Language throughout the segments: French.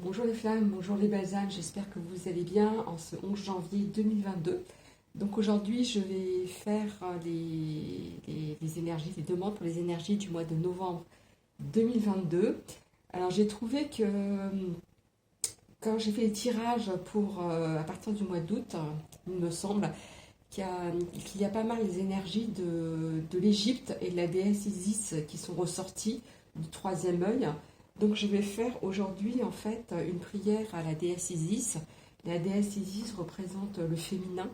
Bonjour les flammes, bonjour les belles âmes, j'espère que vous allez bien en ce 11 janvier 2022. Donc aujourd'hui je vais faire les énergies, les demandes pour les énergies du mois de novembre 2022. Alors j'ai trouvé que quand j'ai fait les tirages pour à partir du mois d'août, il me semble qu'il y a pas mal les énergies de l'Égypte et de la déesse Isis qui sont ressorties du troisième œil. Donc je vais faire aujourd'hui en fait une prière à la déesse Isis. La déesse Isis représente le féminin,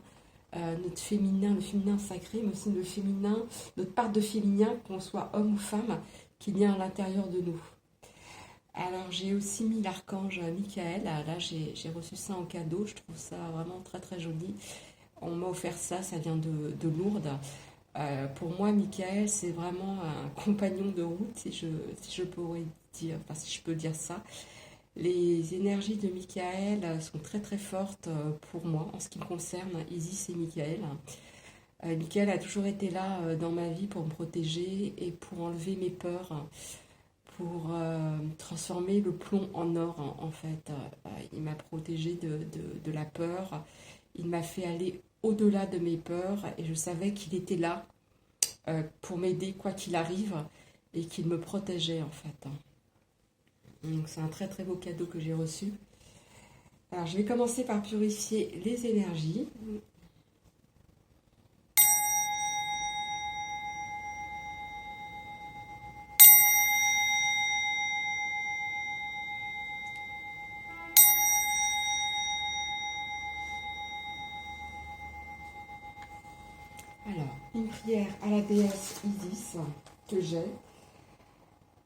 notre féminin, le féminin sacré, mais aussi le féminin, notre part de féminin, qu'on soit homme ou femme, qu'il y a à l'intérieur de nous. Alors j'ai aussi mis l'archange Michael. Là j'ai reçu ça en cadeau, je trouve ça vraiment très très joli. On m'a offert ça, ça vient de Lourdes. Pour moi, Michael, c'est vraiment un compagnon de route, si je pourrais dire, enfin si je peux dire ça. Les énergies de Michael sont très très fortes pour moi en ce qui me concerne, Isis et Michael. Michael a toujours été là dans ma vie pour me protéger et pour enlever mes peurs, pour transformer le plomb en or en fait. Il m'a protégée de la peur, il m'a fait aller au-delà de mes peurs et je savais qu'il était là pour m'aider quoi qu'il arrive et qu'il me protégeait en fait. Donc c'est un très très beau cadeau que j'ai reçu. Alors je vais commencer par purifier les énergies. Alors, une prière à la déesse Isis que j'ai.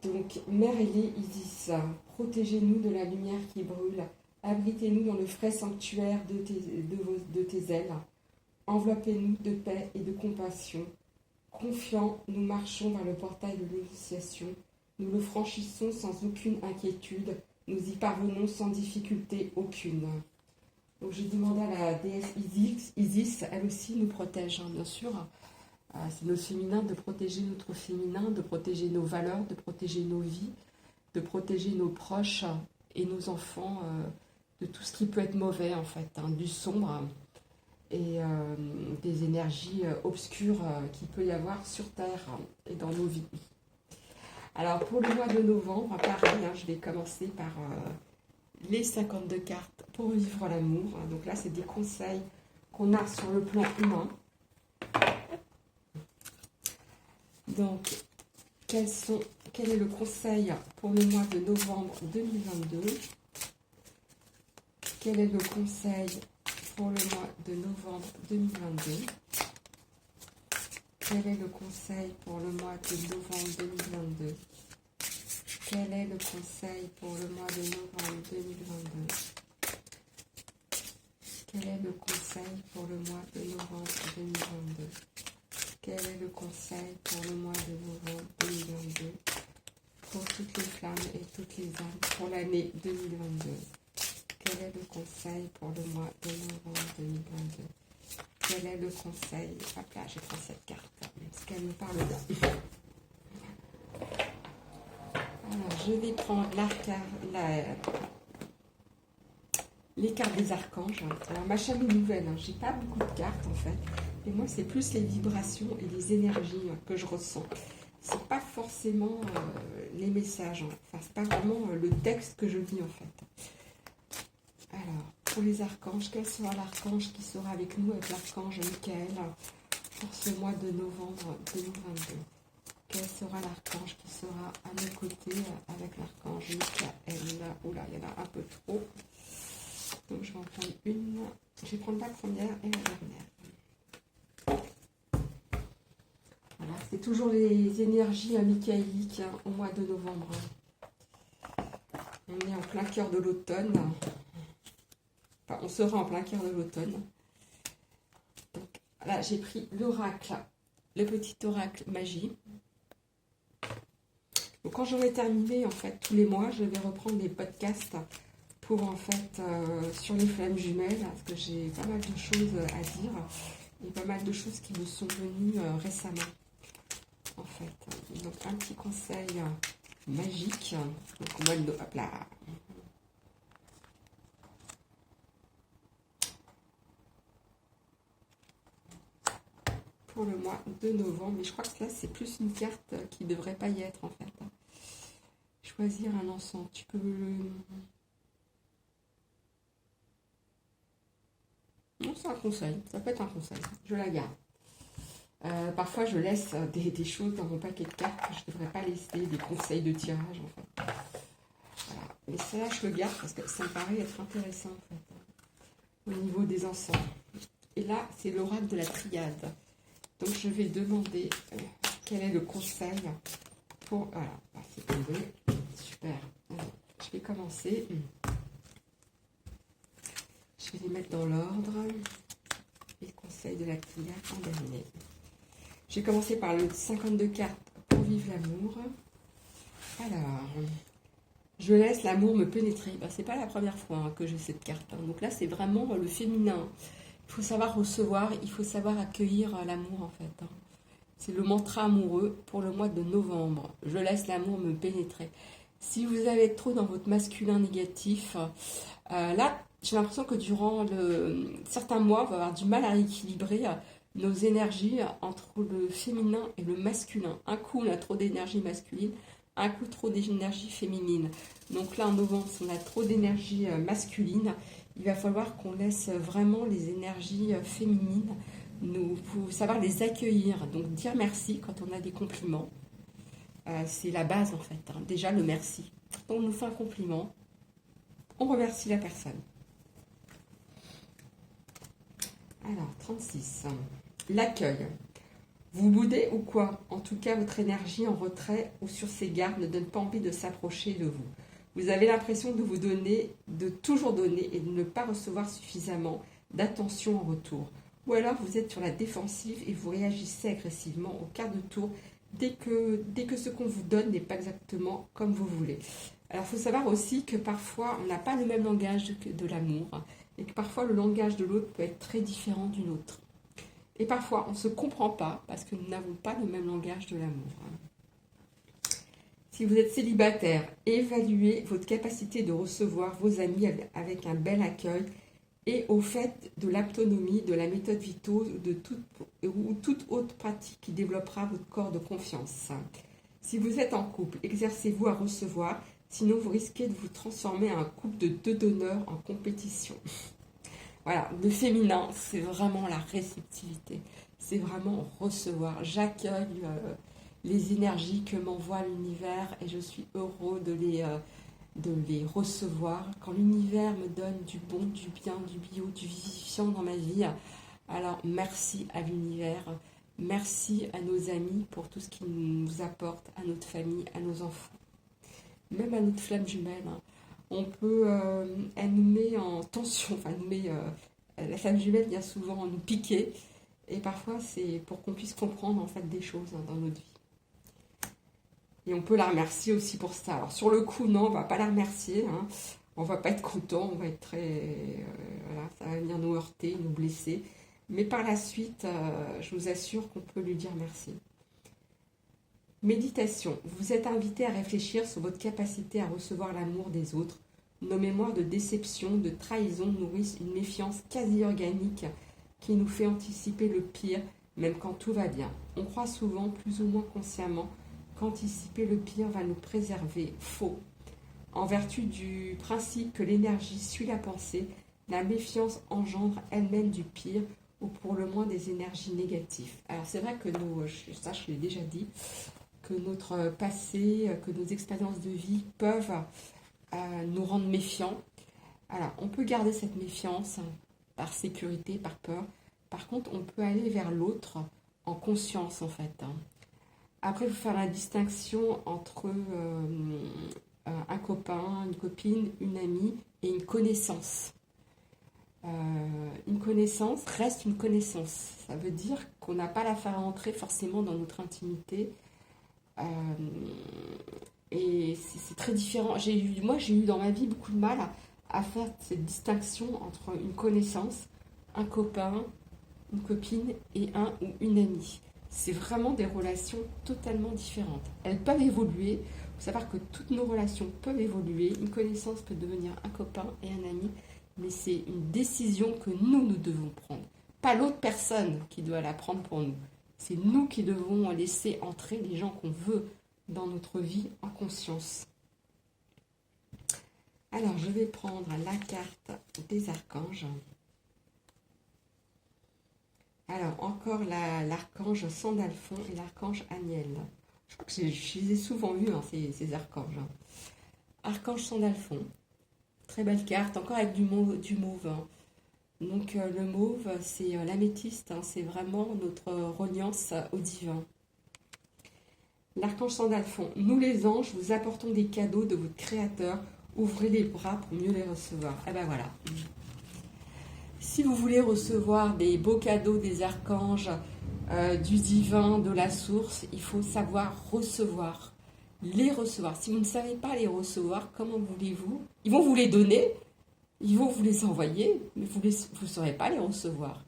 Donc, Mère ailée Isis, protégez-nous de la lumière qui brûle, abritez-nous dans le frais sanctuaire de tes ailes, enveloppez-nous de paix et de compassion. Confiants, nous marchons vers le portail de l'initiation, nous le franchissons sans aucune inquiétude, nous y parvenons sans difficulté aucune. Donc j'ai demandé à la déesse Isis, elle aussi nous protège, hein, bien sûr. C'est notre féminin, de protéger notre féminin, de protéger nos valeurs, de protéger nos vies, de protéger nos proches et nos enfants de tout ce qui peut être mauvais en fait, hein, du sombre et des énergies obscures qu'il peut y avoir sur Terre et dans nos vies. Alors pour le mois de novembre, pareil, hein, je vais commencer par les 52 cartes pour vivre l'amour. Donc là, c'est des conseils qu'on a sur le plan humain. Donc, quel est le conseil pour le mois de novembre 2022? Quel est le conseil pour le mois de novembre 2022? Quel est le conseil pour le mois de novembre 2022? Quel est le conseil pour le mois de novembre 2022? Quel est le conseil pour le mois de novembre 2022? Quel est le conseil pour le mois de novembre 2022 pour toutes les flammes et toutes les âmes pour l'année 2022? Quel est le conseil pour le mois de novembre 2022? Quel est le conseil? Hop là, j'ai pris cette carte, parce qu'elle me parle bien. Alors, je vais prendre les cartes des archanges. Alors, ma chaîne est nouvelle, hein. J'ai pas beaucoup de cartes en fait. Et moi, c'est plus les vibrations et les énergies que je ressens. C'est pas forcément les messages. Hein. Enfin, c'est pas vraiment le texte que je lis en fait. Alors, pour les archanges, quel sera l'archange qui sera avec nous, avec l'archange Michael, pour ce mois de novembre 2022? Quel sera l'archange qui sera à nos côtés avec l'archange Michael? Oula, il y en a un peu trop. Donc, je vais en prendre une. Je vais prendre la première et la dernière. Voilà, c'est toujours les énergies michaéliques hein, au mois de novembre. On est en plein cœur de l'automne. Enfin, on sera en plein cœur de l'automne. Donc là, j'ai pris l'oracle, le petit oracle magie. Donc quand j'aurai terminé, en fait, tous les mois, je vais reprendre des podcasts pour, en fait, sur les flammes jumelles, parce que j'ai pas mal de choses à dire et pas mal de choses qui me sont venues récemment. En fait, donc un petit conseil magique. Donc, hop là. pour le mois de novembre. Mais je crois que là, c'est plus une carte qui ne devrait pas y être, en fait. Choisir un encens. Tu peux... Non, c'est un conseil. Ça peut être un conseil. Je la garde. Parfois, je laisse des choses dans mon paquet de cartes que je ne devrais pas laisser, des conseils de tirage, en fait. Voilà. Mais celle-là, je le garde parce que ça me paraît être intéressant, en fait, au niveau des encens. Et là, c'est l'oracle de la triade. Donc, je vais demander quel est le conseil pour... Voilà, c'est tombé. Super. Alors, je vais commencer. Je vais les mettre dans l'ordre. Et le conseil de la triade en dernier. Je vais commencer par le 52 cartes pour vivre l'amour. Alors, je laisse l'amour me pénétrer. Ben, c'est pas la première fois que j'ai cette carte. Donc là, c'est vraiment le féminin. Il faut savoir recevoir, il faut savoir accueillir l'amour, en fait. C'est le mantra amoureux pour le mois de novembre. Je laisse l'amour me pénétrer. Si vous avez trop dans votre masculin négatif, là, j'ai l'impression que durant certains mois, on va avoir du mal à rééquilibrer nos énergies entre le féminin et le masculin. Un coup, on a trop d'énergie masculine, un coup, trop d'énergie féminine. Donc là, en novembre, si on a trop d'énergie masculine, il va falloir qu'on laisse vraiment les énergies féminines, faut savoir les accueillir. Donc dire merci quand on a des compliments, c'est la base en fait. Déjà le merci. Quand on nous fait un compliment, on remercie la personne. Alors, 36. L'accueil. Vous boudez ou quoi? En tout cas, votre énergie en retrait ou sur ses gardes ne donne pas envie de s'approcher de vous. Vous avez l'impression de vous donner, de toujours donner et de ne pas recevoir suffisamment d'attention en retour. Ou alors vous êtes sur la défensive et vous réagissez agressivement au quart de tour dès que ce qu'on vous donne n'est pas exactement comme vous voulez. Alors, il faut savoir aussi que parfois, on n'a pas le même langage de l'amour et que parfois, le langage de l'autre peut être très différent du nôtre. Et parfois, on ne se comprend pas parce que nous n'avons pas le même langage de l'amour. Si vous êtes célibataire, évaluez votre capacité de recevoir vos amis avec un bel accueil et au fait de l'autonomie, de la méthode Vito ou toute autre pratique qui développera votre corps de confiance. Si vous êtes en couple, exercez-vous à recevoir, sinon vous risquez de vous transformer en un couple de deux donneurs en compétition. Voilà, le féminin, c'est vraiment la réceptivité, c'est vraiment recevoir. J'accueille les énergies que m'envoie l'univers et je suis heureux de les recevoir. Quand l'univers me donne du bon, du bien, du bio, du vivifiant dans ma vie, alors merci à l'univers, merci à nos amis pour tout ce qu'ils nous apportent, à notre famille, à nos enfants, même à notre flamme jumelle. On peut, elle nous met en tension, enfin la flamme jumelle vient souvent nous piquer et parfois c'est pour qu'on puisse comprendre en fait des choses dans notre vie. Et on peut la remercier aussi pour ça. Alors sur le coup, non, on ne va pas la remercier. On ne va pas être content, on va être très... voilà, ça va venir nous heurter, nous blesser. Mais par la suite, je vous assure qu'on peut lui dire merci. Méditation. Vous êtes invité à réfléchir sur votre capacité à recevoir l'amour des autres. Nos mémoires de déception, de trahison nourrissent une méfiance quasi organique qui nous fait anticiper le pire, même quand tout va bien. On croit souvent, plus ou moins consciemment, qu'anticiper le pire va nous préserver. Faux. En vertu du principe que l'énergie suit la pensée, la méfiance engendre elle-même du pire ou pour le moins des énergies négatives. Alors c'est vrai que ça je l'ai déjà dit, que notre passé, que nos expériences de vie peuvent nous rendre méfiants. Alors on peut garder cette méfiance par sécurité, par peur. Par contre, on peut aller vers l'autre en conscience en fait. Après, il faut faire la distinction entre un copain, une copine, une amie et une connaissance. Une connaissance reste une connaissance. Ça veut dire qu'on n'a pas à la faire entrer forcément dans notre intimité. Et c'est très différent. Moi, j'ai eu dans ma vie beaucoup de mal à faire cette distinction entre une connaissance, un copain, une copine et un ou une amie. C'est vraiment des relations totalement différentes. Elles peuvent évoluer. Il faut savoir que toutes nos relations peuvent évoluer. Une connaissance peut devenir un copain et un ami. Mais c'est une décision que nous devons prendre. Pas l'autre personne qui doit la prendre pour nous. C'est nous qui devons laisser entrer les gens qu'on veut dans notre vie en conscience. Alors, je vais prendre la carte des archanges. Alors, encore l'archange Sandalphon et l'archange Aniel. Je crois que je les ai souvent vus, hein, ces archanges. Archange Sandalphon, très belle carte, encore avec du mauve. Hein. Donc, le mauve, c'est l'améthyste, hein, c'est vraiment notre reliance au divin. L'archange Sandalphon, nous les anges, vous apportons des cadeaux de votre Créateur. Ouvrez les bras pour mieux les recevoir. Eh ben voilà. Si vous voulez recevoir des beaux cadeaux des archanges, du divin, de la source, il faut savoir recevoir. Les recevoir. Si vous ne savez pas les recevoir, comment voulez-vous? Ils vont vous les donner, ils vont vous les envoyer, mais vous ne saurez pas les recevoir.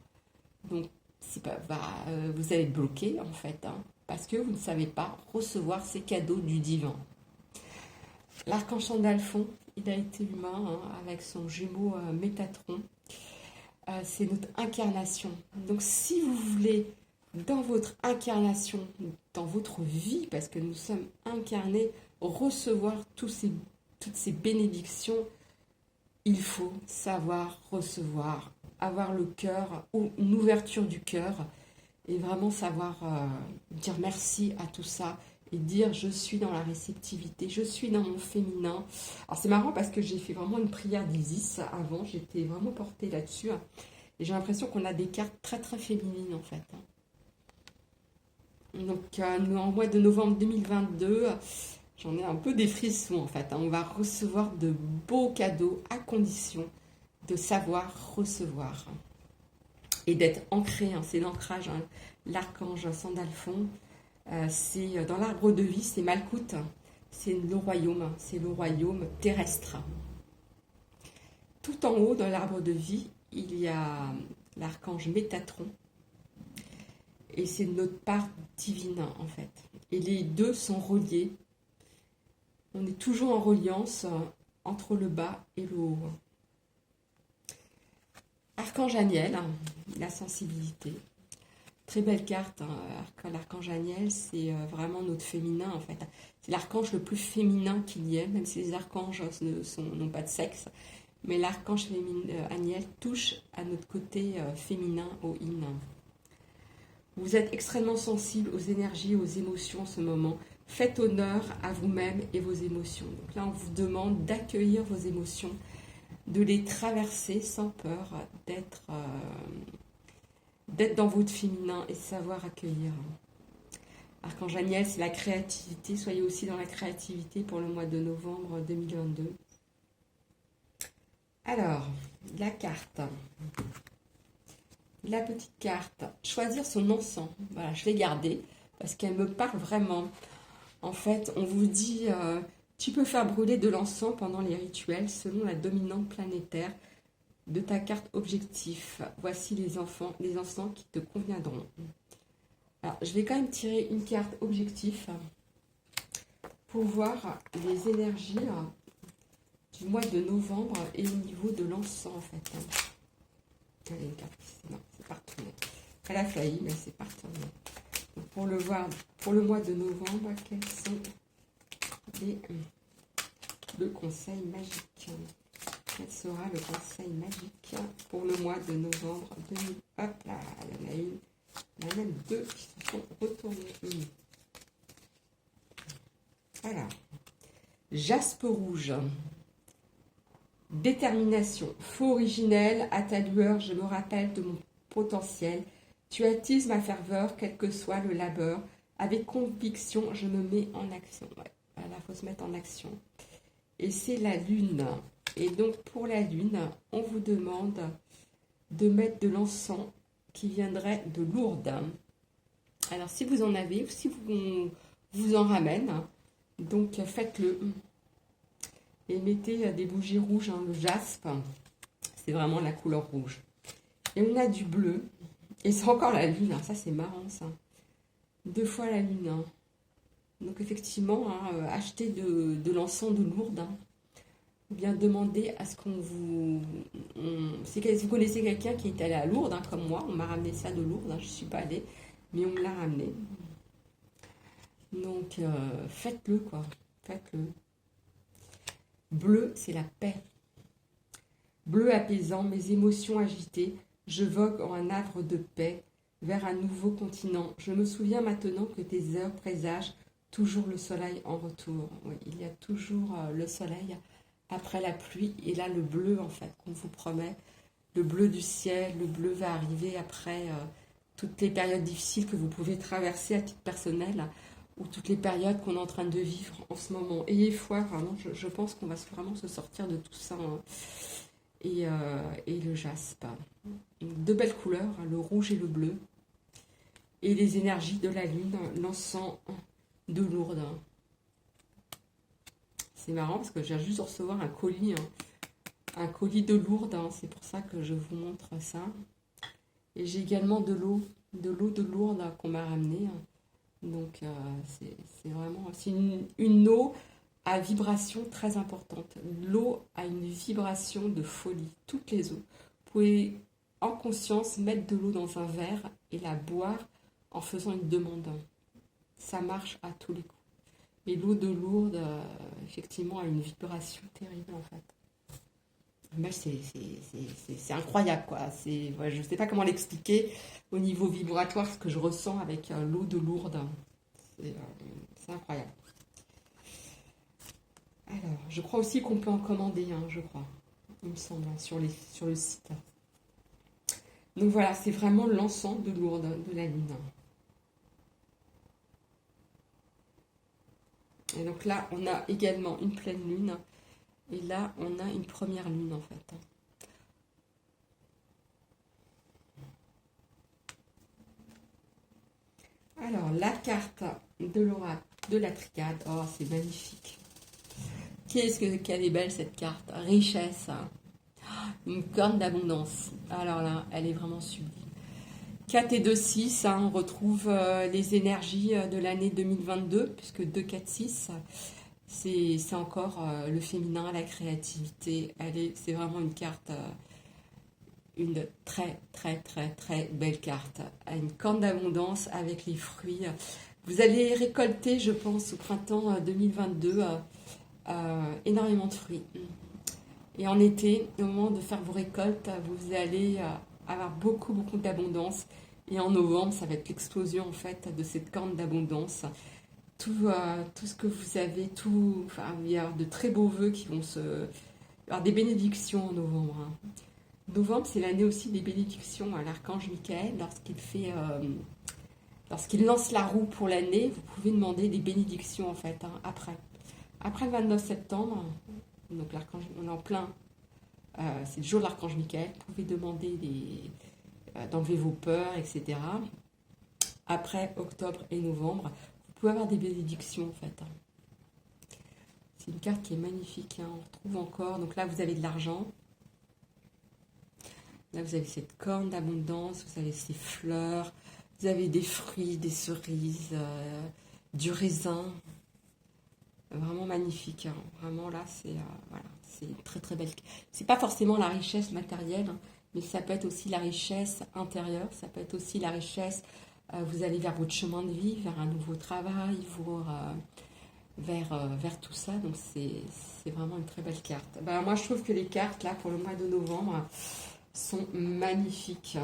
Donc, vous allez être bloqué en fait, hein, parce que vous ne savez pas recevoir ces cadeaux du divin. L'archange Sandalphon, il a été humain, hein, avec son jumeau Métatron. C'est notre incarnation. Donc si vous voulez, dans votre incarnation, dans votre vie, parce que nous sommes incarnés, recevoir toutes ces bénédictions, il faut savoir recevoir, avoir le cœur, ou une ouverture du cœur, et vraiment savoir dire merci à tout ça, et dire je suis dans la réceptivité, je suis dans mon féminin. Alors c'est marrant parce que j'ai fait vraiment une prière d'Isis avant, j'étais vraiment portée là-dessus. Et j'ai l'impression qu'on a des cartes très très féminines en fait. Donc en mois de novembre 2022, j'en ai un peu des frissons en fait. On va recevoir de beaux cadeaux à condition de savoir recevoir. Et d'être ancré, hein, c'est l'ancrage, hein. L'archange Sandalphon. C'est dans l'arbre de vie, c'est Malkout, c'est le royaume terrestre. Tout en haut, dans l'arbre de vie, il y a l'archange Métatron, et c'est notre part divine en fait. Et les deux sont reliés. On est toujours en reliance entre le bas et le haut. Archange Aniel, la sensibilité. Très belle carte, hein. L'archange Aniel, c'est vraiment notre féminin en fait. C'est l'archange le plus féminin qu'il y ait, même si les archanges n'ont pas de sexe. Mais l'archange Aniel touche à notre côté féminin, au yin. Vous êtes extrêmement sensible aux énergies, aux émotions en ce moment. Faites honneur à vous-même et vos émotions. Donc là, on vous demande d'accueillir vos émotions, de les traverser sans peur, d'être dans votre féminin et savoir accueillir. Archange Aniel, c'est la créativité. Soyez aussi dans la créativité pour le mois de novembre 2022. Alors, la carte. La petite carte. Choisir son encens. Voilà, je l'ai gardée parce qu'elle me parle vraiment. En fait, on vous dit, tu peux faire brûler de l'encens pendant les rituels selon la dominante planétaire de ta carte objectif. Voici les encens qui te conviendront. Alors, je vais quand même tirer une carte objectif pour voir les énergies du mois de novembre et au niveau de l'encens en fait. Allez, une carte ici. Non, c'est pas retourné. Elle a failli, mais c'est pas retourné. Donc, pour le mois de novembre, quels sont le conseil magique? Quel sera le conseil magique pour le mois de novembre 2000? Hop là, il y en a une. Il y en a même deux qui se sont retournés. Alors, jaspe rouge. Détermination. Faux originel, à ta lueur, je me rappelle de mon potentiel. Tu attises ma ferveur, quel que soit le labeur. Avec conviction, je me mets en action. Ouais, voilà, il faut se mettre en action. Et c'est la lune. Et donc, pour la lune, on vous demande de mettre de l'encens qui viendrait de Lourdes. Alors, si vous en avez, ou si vous en ramène, donc faites-le. Et mettez des bougies rouges, hein, le jaspe, c'est vraiment la couleur rouge. Et on a du bleu, et c'est encore la lune, hein, ça c'est marrant ça. 2 fois la lune. Hein. Donc effectivement, hein, achetez de l'encens de Lourdes, hein. Ou bien demandez à ce qu'on vous... si vous connaissez quelqu'un qui est allé à Lourdes, hein, comme moi, on m'a ramené ça de Lourdes, hein, je ne suis pas allée. mais on me l'a ramené. Donc, faites-le, quoi. Faites-le. Bleu, c'est la paix. Bleu apaisant, mes émotions agitées, je vogue en un havre de paix vers un nouveau continent. Je me souviens maintenant que tes heures présagent toujours le soleil en retour. Oui, il y a toujours le soleil après la pluie. Et là, le bleu, en fait, qu'on vous promet, le bleu du ciel, le bleu va arriver après toutes les périodes difficiles que vous pouvez traverser à titre personnel ou toutes les périodes qu'on est en train de vivre en ce moment. Ayez foi, vraiment, je pense qu'on va vraiment se sortir de tout ça. Hein. Et le jaspe. Deux belles couleurs, hein, le rouge et le bleu. Et les énergies de la lune, l'encens de Lourdes. C'est marrant parce que j'ai juste de recevoir un colis de Lourdes. Hein, c'est pour ça que je vous montre ça. Et j'ai également de l'eau de Lourdes qu'on m'a ramenée. Donc c'est vraiment une eau à vibration très importante. L'eau a une vibration de folie, toutes les eaux. Vous pouvez en conscience mettre de l'eau dans un verre et la boire en faisant une demande. Ça marche à tous les coups. Et l'eau de Lourdes, effectivement, a une vibration terrible en fait. Mais c'est incroyable quoi. Ouais, je ne sais pas comment l'expliquer au niveau vibratoire ce que je ressens avec l'eau de Lourdes. C'est incroyable. Alors, je crois aussi qu'on peut en commander un, je crois, il me semble, sur le site. Donc voilà, c'est vraiment l'encens de Lourdes, de la lune. Et donc là, on a également une pleine lune. Et là, on a une première lune, en fait. Alors, la carte de l'oracle de la triade. Oh, c'est magnifique. Qu'elle est belle, cette carte. Richesse. Une corne d'abondance. Alors là, elle est vraiment sublime. 4 et 2, 6, on retrouve les énergies de l'année 2022, puisque 2, 4, 6, c'est encore le féminin, la créativité. C'est vraiment une carte, une très, très, très, très belle carte. Une corne d'abondance avec les fruits. Vous allez récolter, je pense, au printemps 2022, énormément de fruits. Et en été, au moment de faire vos récoltes, vous allez avoir beaucoup, beaucoup d'abondance. Et en novembre, ça va être l'explosion en fait de cette corne d'abondance. Tout ce que vous avez, il y a de très beaux vœux qui vont il va y avoir des bénédictions en novembre. Hein. Novembre, c'est l'année aussi des bénédictions à l'archange Michael. Lorsqu'il lance la roue pour l'année, vous pouvez demander des bénédictions en fait, hein, après le 29 septembre. Donc l'archange, on est en plein, c'est le jour de l'archange Michael. Vous pouvez demander d'enlever vos peurs, etc. Après octobre et novembre, vous pouvez avoir des bénédictions en fait. Hein. C'est une carte qui est magnifique, hein. On retrouve encore. Donc là, vous avez de l'argent. Là, vous avez cette corne d'abondance, vous avez ces fleurs, vous avez des fruits, des cerises, du raisin. Vraiment magnifique. Hein. Vraiment là, c'est une très très belle. C'est pas forcément la richesse matérielle, hein, mais ça peut être aussi la richesse intérieure. Ça peut être aussi la richesse. Vous allez vers votre chemin de vie, vers un nouveau travail, vers tout ça. Donc c'est vraiment une très belle carte. Ben, moi, je trouve que les cartes là pour le mois de novembre sont magnifiques.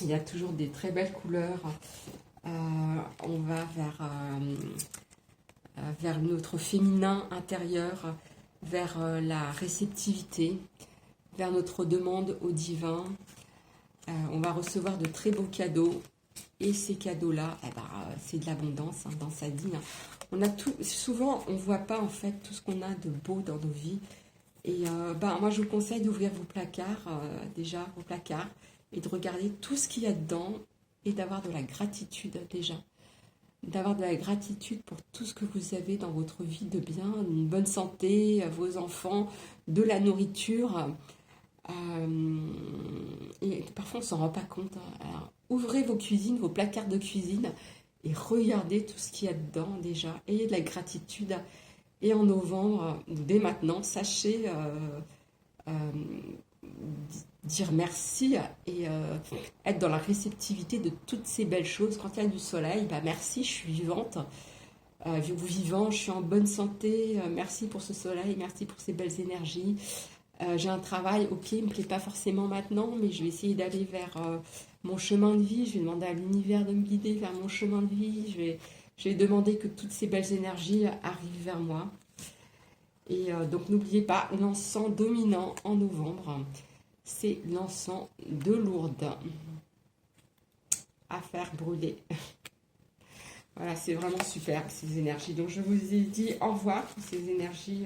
Il y a toujours des très belles couleurs. On va vers notre féminin intérieur, vers la réceptivité, vers notre demande au divin. On va recevoir de très beaux cadeaux. Et ces cadeaux-là, c'est de l'abondance hein, dans sa vie. Hein. On a souvent, on ne voit pas en fait tout ce qu'on a de beau dans nos vies. Et moi, je vous conseille d'ouvrir vos placards, déjà vos placards, et de regarder tout ce qu'il y a dedans et d'avoir de la gratitude déjà. D'avoir de la gratitude pour tout ce que vous avez dans votre vie de bien, une bonne santé, vos enfants, de la nourriture. Et parfois, on ne s'en rend pas compte. Hein. Alors, ouvrez vos cuisines, vos placards de cuisine et regardez tout ce qu'il y a dedans déjà. Ayez de la gratitude. Et en novembre, dès maintenant, sachez dire merci et être dans la réceptivité de toutes ces belles choses. Quand il y a du soleil, bah merci, je suis vivante, vivant, je suis en bonne santé, merci pour ce soleil, merci pour ces belles énergies. J'ai un travail, ok, il ne me plaît pas forcément maintenant, mais je vais essayer d'aller vers mon chemin de vie, je vais demander à l'univers de me guider vers mon chemin de vie, je vais demander que toutes ces belles énergies arrivent vers moi. Et donc n'oubliez pas, l'encens dominant en novembre, c'est l'encens de Lourdes à faire brûler. Voilà, c'est vraiment super ces énergies. Donc je vous ai dit au revoir pour ces énergies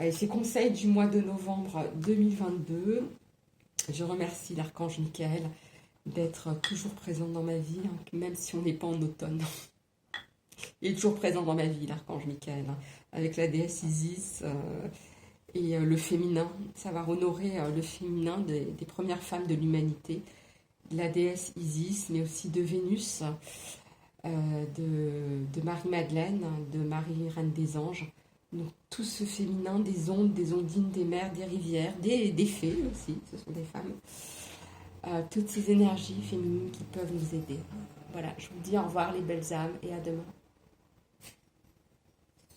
et ces conseils du mois de novembre 2022. Je remercie l'archange Michael d'être toujours présent dans ma vie, hein, même si on n'est pas en automne. Il est toujours présent dans ma vie, l'archange Michael, hein, avec la déesse Isis et le féminin, savoir honorer le féminin des premières femmes de l'humanité, la déesse Isis, mais aussi de Vénus, de Marie-Madeleine, de Marie, Reine des Anges. Donc tout ce féminin, des ondes, des ondines, des mers, des rivières, des fées aussi, ce sont des femmes. Toutes ces énergies féminines qui peuvent nous aider. Voilà, je vous dis au revoir les belles âmes et à demain.